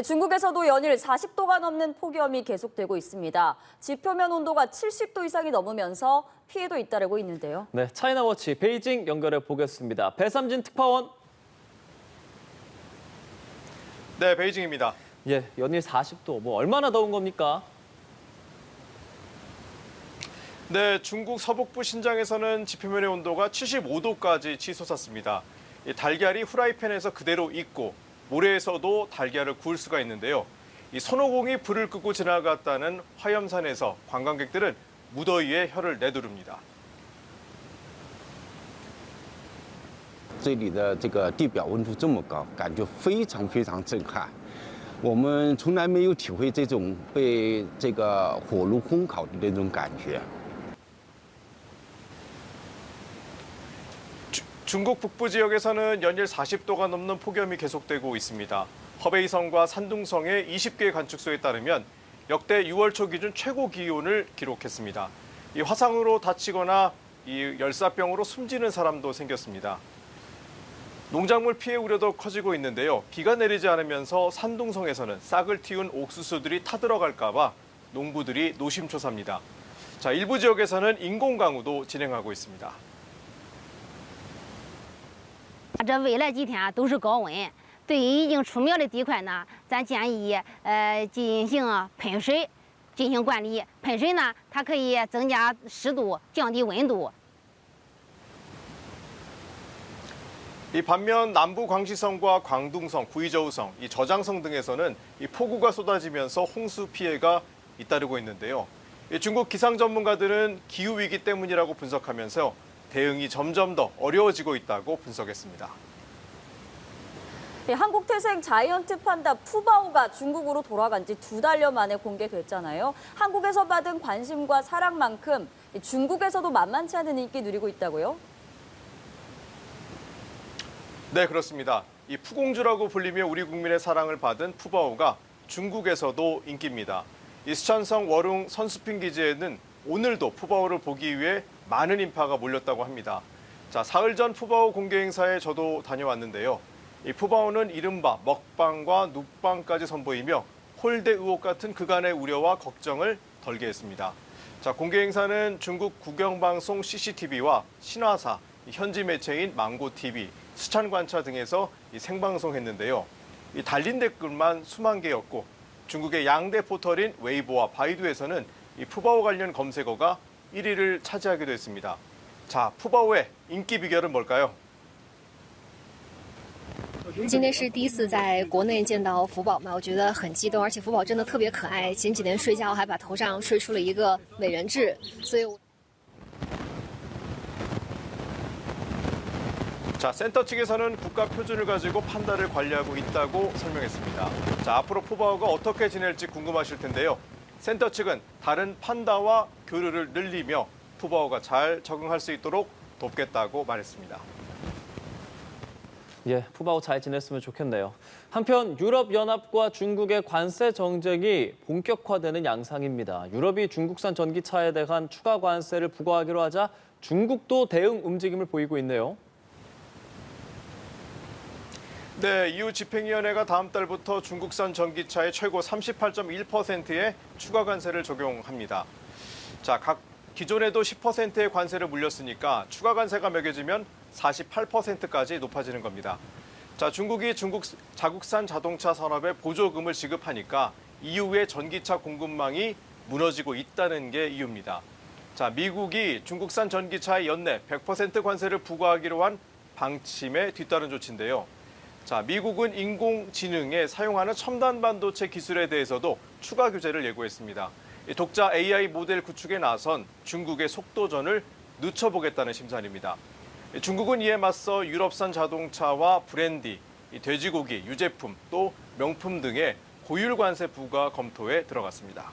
중국에서도 연일 40도가 넘는 폭염이 계속되고 있습니다. 지표면 온도가 70도 이상이 넘으면서 피해도 잇따르고 있는데요. 네, 차이나워치 베이징 연결해 보겠습니다. 배삼진 특파원. 네, 베이징입니다. 예, 연일 40도, 얼마나 더운 겁니까? 네, 중국 서북부 신장에서는 지표면의 온도가 75도까지 치솟았습니다. 이 달걀이 후라이팬에서 그대로 익고 모래에서도 달걀을 구울 수가 있는데요. 이 손오공이 불을 끄고 지나갔다는 화염산에서 관광객들은 무더위에 혀를 내두릅니다. 这里的这个地表温度这么高，感觉非常非常震撼。我们从来没有体会这种被这个火炉烘烤的那种感觉。 중국 북부 지역에서는 연일 40도가 넘는 폭염이 계속되고 있습니다. 허베이성과 산둥성의 20개 관측소에 따르면 역대 6월 초 기준 최고 기온을 기록했습니다. 이 화상으로 다치거나 이 열사병으로 숨지는 사람도 생겼습니다. 농작물 피해 우려도 커지고 있는데요. 비가 내리지 않으면서 산둥성에서는 싹을 틔운 옥수수들이 타들어갈까 봐 농부들이 노심초사입니다. 자, 일부 지역에서는 인공강우도 진행하고 있습니다. 这未来几天都是高温，对于已经出苗的地块呢，咱建议进行喷水，进行管理。喷水呢，它可以增加湿度，降低温度。 이 반면 남부 광시성과 광둥성, 구이저우성, 이 저장성 등에서는 이 폭우가 쏟아지면서 홍수 피해가 잇따르고 있는데요. 이 중국 기상 전문가들은 기후 위기 때문이라고 분석하면서 대응이 점점 더 어려워지고 있다고 분석했습니다. 한국 태생 자이언트 판다 푸바오가 중국으로 돌아간 지 2달여 만에 공개됐잖아요. 한국에서 받은 관심과 사랑만큼 중국에서도 만만치 않은 인기 누리고 있다고요? 네, 그렇습니다. 이 푸공주라고 불리며 우리 국민의 사랑을 받은 푸바오가 중국에서도 인기입니다. 이 스촨성 워룽 선수핑 기지에는 오늘도 푸바오를 보기 위해 많은 인파가 몰렸다고 합니다. 자, 사흘 전 푸바오 공개 행사에 저도 다녀왔는데요. 이 푸바오는 이른바 먹방과 눕방까지 선보이며 홀대 의혹 같은 그간의 우려와 걱정을 덜게 했습니다. 자, 공개 행사는 중국 국영방송 CCTV와 신화사, 현지 매체인 망고TV, 수찬관차 등에서 생방송했는데요. 이 달린 댓글만 수만 개였고 중국의 양대 포털인 웨이보와 바이두에서는 이 푸바오 관련 검색어가 1위를 차지하기도 했습니다. 자, 푸바오의 인기 비결은 뭘까요? 今天是第一次在国内见到福宝嘛，我觉得很激动，而且福宝真的特别可爱。前几年睡觉还把头上睡出了一个美人痣，所以。 자, 센터 측에서는 국가 표준을 가지고 판다를 관리하고 있다고 설명했습니다. 자, 앞으로 푸바오가 어떻게 지낼지 궁금하실 텐데요. 센터 측은 다른 판다와 교류를 늘리며 푸바오가 잘 적응할 수 있도록 돕겠다고 말했습니다. 예, 푸바오 잘 지냈으면 좋겠네요. 한편 유럽연합과 중국의 관세 정쟁이 본격화되는 양상입니다. 유럽이 중국산 전기차에 대한 추가 관세를 부과하기로 하자 중국도 대응 움직임을 보이고 있네요. 네, EU 집행위원회가 다음 달부터 중국산 전기차의 최고 38.1%의 추가 관세를 적용합니다. 자, 각 기존에도 10%의 관세를 물렸으니까 추가 관세가 매겨지면 48%까지 높아지는 겁니다. 자, 중국이 자국산 자동차 산업에 보조금을 지급하니까 EU의 전기차 공급망이 무너지고 있다는 게 이유입니다. 자, 미국이 중국산 전기차에 연내 100% 관세를 부과하기로 한 방침에 뒤따른 조치인데요. 자, 미국은 인공지능에 사용하는 첨단 반도체 기술에 대해서도 추가 규제를 예고했습니다. 독자 AI 모델 구축에 나선 중국의 속도전을 늦춰보겠다는 심산입니다. 중국은 이에 맞서 유럽산 자동차와 브랜디, 돼지고기, 유제품, 또 명품 등의 고율 관세 부과 검토에 들어갔습니다.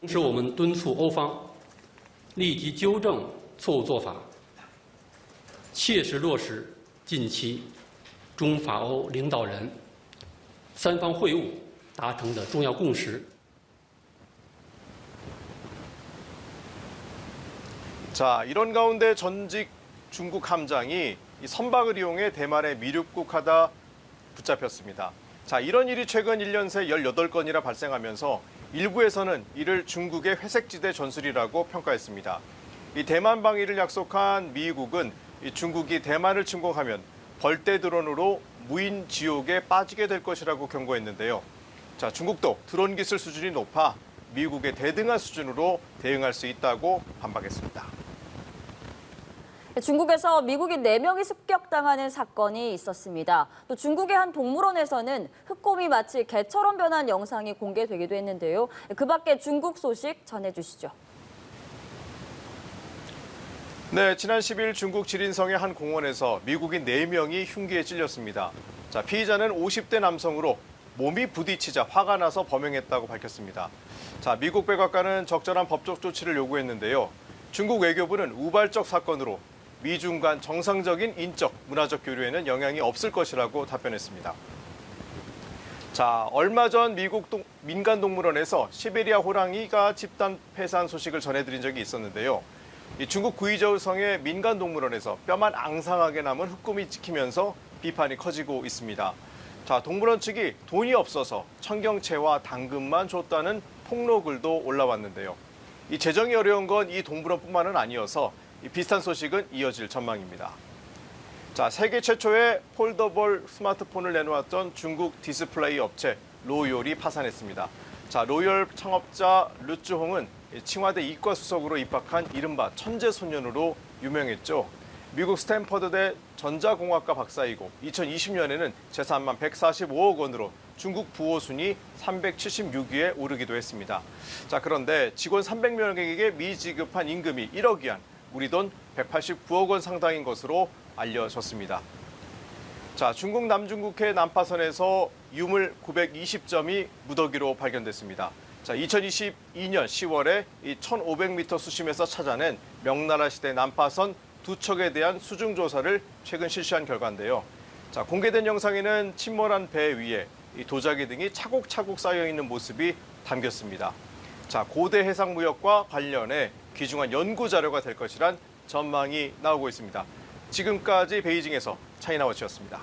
同时，我们敦促欧方立即纠正错误做法。 切实落实近期中法欧领导人三方会晤达成的重要共识。 자, 이런 가운데 전직 중국 함장이 이 선박을 이용해 대만에 미륵국하다 붙잡혔습니다. 자, 이런 일이 최근 1년 새 18건이나 발생하면서 일부에서는 이를 중국의 회색지대 전술이라고 평가했습니다. 이 대만 방위를 약속한 미국은 이 중국이 대만을 침공하면 벌떼 드론으로 무인 지옥에 빠지게 될 것이라고 경고했는데요. 자, 중국도 드론 기술 수준이 높아 미국의 대등한 수준으로 대응할 수 있다고 반박했습니다. 중국에서 미국인 4명이 습격당하는 사건이 있었습니다. 또 중국의 한 동물원에서는 흑곰이 마치 개처럼 변한 영상이 공개되기도 했는데요. 그 밖에 중국 소식 전해주시죠. 네, 지난 10일 중국 지린성의 한 공원에서 미국인 4명이 흉기에 찔렸습니다. 자, 피의자는 50대 남성으로 몸이 부딪히자 화가 나서 범행했다고 밝혔습니다. 자, 미국 백악관은 적절한 법적 조치를 요구했는데요. 중국 외교부는 우발적 사건으로 미중 간 정상적인 인적, 문화적 교류에는 영향이 없을 것이라고 답변했습니다. 자, 얼마 전 미국 민간동물원에서 시베리아 호랑이가 집단 폐산 소식을 전해드린 적이 있었는데요. 이 중국 구이저우성의 민간동물원에서 뼈만 앙상하게 남은 흑곰이 찍히면서 비판이 커지고 있습니다. 자, 동물원 측이 돈이 없어서 청경채와 당근만 줬다는 폭로글도 올라왔는데요. 이 재정이 어려운 건 이 동물원뿐만은 아니어서 이 비슷한 소식은 이어질 전망입니다. 자, 세계 최초의 폴더블 스마트폰을 내놓았던 중국 디스플레이 업체 로열이 파산했습니다. 자, 로열 창업자 류쯔홍은 칭화대 이과수석으로 입학한 이른바 천재 소년으로 유명했죠. 미국 스탠퍼드대 전자공학과 박사이고 2020년에는 재산만 145억 원으로 중국 부호 순위 376위에 오르기도 했습니다. 자, 그런데 직원 300명에게 미지급한 임금이 1억 위안, 우리 돈 189억 원 상당인 것으로 알려졌습니다. 자, 중국 남중국해 난파선에서 유물 920점이 무더기로 발견됐습니다. 자, 2022년 10월에 이 1,500m 수심에서 찾아낸 명나라 시대 난파선 2척에 대한 수중 조사를 최근 실시한 결과인데요. 자, 공개된 영상에는 침몰한 배 위에 이 도자기 등이 차곡차곡 쌓여 있는 모습이 담겼습니다. 자, 고대 해상 무역과 관련해 귀중한 연구 자료가 될 것이란 전망이 나오고 있습니다. 지금까지 베이징에서 차이나워치였습니다.